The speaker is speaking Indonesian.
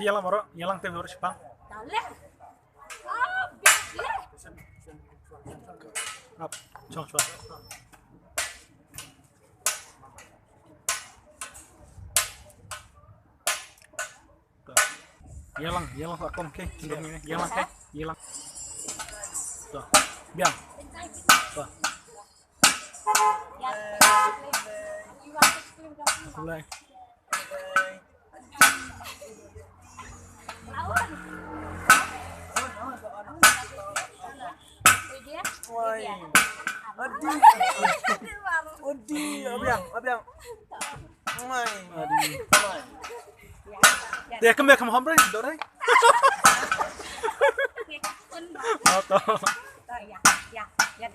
Tiyalang moro, yalang tem moro Jepang. Dale. Ah, biar. Up, chong chong. Yalang akom ke, ini yalang ke, yalang. Tuh, biang. Tuh. Mulai. Odi, abiang. Mai. Dia kembali ke Muhammad, dorang. Ya, ya, ya, ya.